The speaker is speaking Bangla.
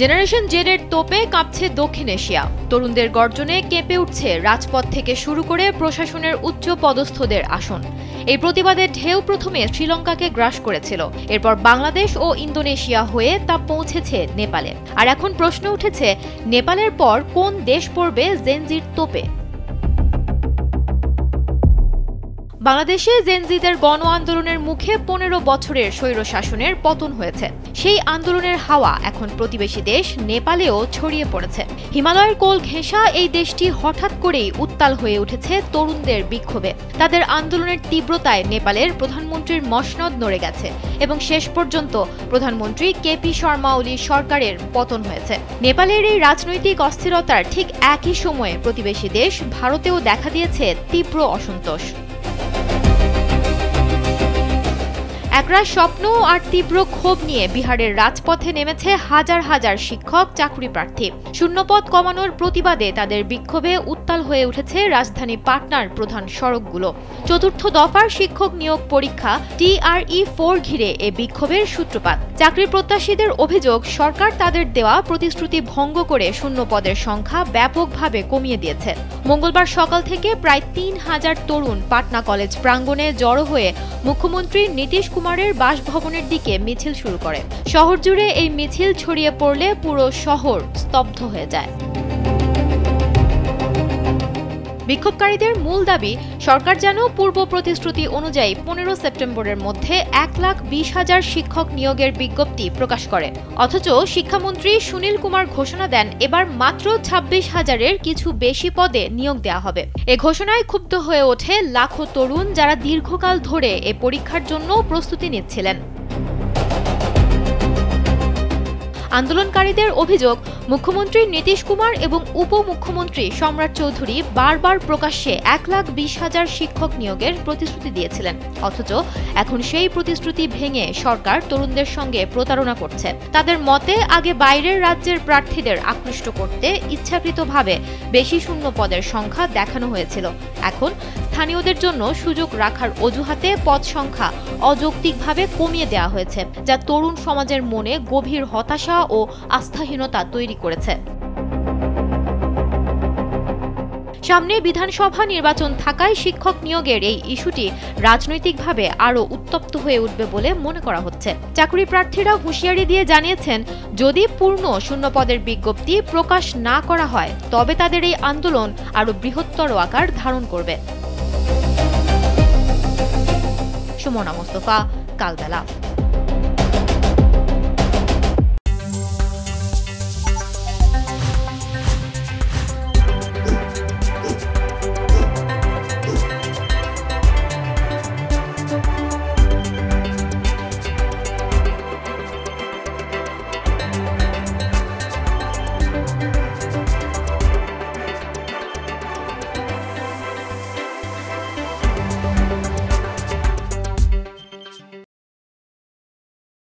জেনারেশন জেডের তোপে কাঁপছে দক্ষিণ এশিয়া। তরুণদের গর্জনে কেঁপে উঠছে রাজপথ থেকে শুরু করে প্রশাসনের উচ্চ পদস্থদের আসন। এই প্রতিবাদের ঢেউ প্রথমে শ্রীলঙ্কাকে গ্রাস করেছিল, এরপর বাংলাদেশ ও ইন্দোনেশিয়া হয়ে তা পৌঁছেছে নেপালে। আর এখন প্রশ্ন উঠেছে, নেপালের পর কোন দেশ পড়বে জেনজির তোপে? বাংলাদেশে জেনজিদের গণ আন্দোলনের মুখে 15 বছরের স্বৈরশাসনের পতন হয়েছে। সেই আন্দোলনের হাওয়া এখন প্রতিবেশী দেশ নেপালেও ছড়িয়ে পড়েছে। হিমালয়ের কোল ঘেঁষা এই দেশটি হঠাৎ করেই উত্তাল হয়ে উঠেছে তরুণদের বিক্ষোভে। তাদের আন্দোলনের তীব্রতায় নেপালের প্রধানমন্ত্রীর মসনদ নড়ে গেছে এবং শেষ পর্যন্ত প্রধানমন্ত্রী কেপি শর্মা ওলির সরকারের পতন হয়েছে। নেপালের এই রাজনৈতিক অস্থিরতার ঠিক একই সময়ে প্রতিবেশী দেশ ভারতেও দেখা দিয়েছে তীব্র অসন্তোষ। একরাশ স্বপ্ন আর তীব্র ক্ষোভ নিয়ে বিহারের রাজপথে নেমেছে হাজার হাজার শিক্ষক চাকরি প্রার্থী। শূন্যপদ কমানোর প্রতিবাদে তাদের বিক্ষোভে উত্তাল হয়ে উঠেছে রাজধানী পাটনার প্রধান সড়কগুলো। চতুর্থ দফার শিক্ষক নিয়োগ পরীক্ষা TRE-4 ঘিরে এ বিক্ষোভের সূত্রপাত। চাকরি প্রত্যাশীদের অভিযোগ, সরকার তাদের দেওয়া প্রতিশ্রুতি ভঙ্গ করে শূন্যপদের সংখ্যা ব্যাপকভাবে কমিয়ে দিয়েছে। মঙ্গলবার সকাল থেকে প্রায় 3000 তরুণ পাটনা কলেজ প্রাঙ্গণে জড়ো হয়ে মুখ্যমন্ত্রী নীতিশ কুমারের বাসভবনের দিকে মিছিল শুরু করে। শহর জুড়ে এই মিছিল ছড়িয়ে পড়লে পুরো শহর স্তব্ধ হয়ে যায়। বিক্ষোভকারীদের মূল দাবি, সরকার যেন পূর্ব প্রতিশ্রুতি অনুযায়ী 15 সেপ্টেম্বরের মধ্যে 1,20,000 শিক্ষক নিয়োগের বিজ্ঞপ্তি প্রকাশ করে। অথচ শিক্ষামন্ত্রী সুনীল কুমার ঘোষণা দেন এবার মাত্র 26,000-এর কিছু বেশি পদে নিয়োগ দেওয়া হবে। এ ঘোষণায় ক্ষুব্ধ হয়ে ওঠে লাখো তরুণ, যারা দীর্ঘকাল ধরে এ পরীক্ষার জন্য প্রস্তুতি নিচ্ছিলেন। আন্দোলনকারীদের অভিযোগ, মুখ্যমন্ত্রী নীতিশ কুমার এবং উপমুখ্যমন্ত্রী সম্রাট চৌধুরী বারবার প্রকাশ্যে 1,20,000 শিক্ষক নিয়োগের প্রতিশ্রুতি দিয়েছিলেন। অথচ এখন সেই প্রতিশ্রুতি ভেঙে সরকার তরুণদের সঙ্গে প্রতারণা করছে। তাদের মতে, আগে বাইরের রাজ্যের প্রার্থীদের আকৃষ্ট করতে ইচ্ছাকৃতভাবে বেশি শূন্য পদের সংখ্যা দেখানো হয়েছিল। এখন স্থানীয়দের জন্য সুযোগ রাখার অজুহাতে পদ সংখ্যা অযৌক্তিকভাবে কমিয়ে দেওয়া হয়েছে, যা তরুণ সমাজের মনে গভীর হতাশা ও আস্থাহীনতা তৈরি করেছে। সামনে বিধানসভা নির্বাচন থাকায় শিক্ষক নিয়োগের এই ইস্যুটি রাজনৈতিকভাবে আরও উত্তপ্ত হয়ে উঠবে বলে মনে করা হচ্ছে। চাকরি প্রার্থীরা হুঁশিয়ারি দিয়ে জানিয়েছেন, যদি পূর্ণ শূন্যপদের বিজ্ঞপ্তি প্রকাশ না করা হয় তবে তাদের এই আন্দোলন আরও বৃহত্তর আকার ধারণ করবে। সুমনা মোস্তফা, কালবেলা।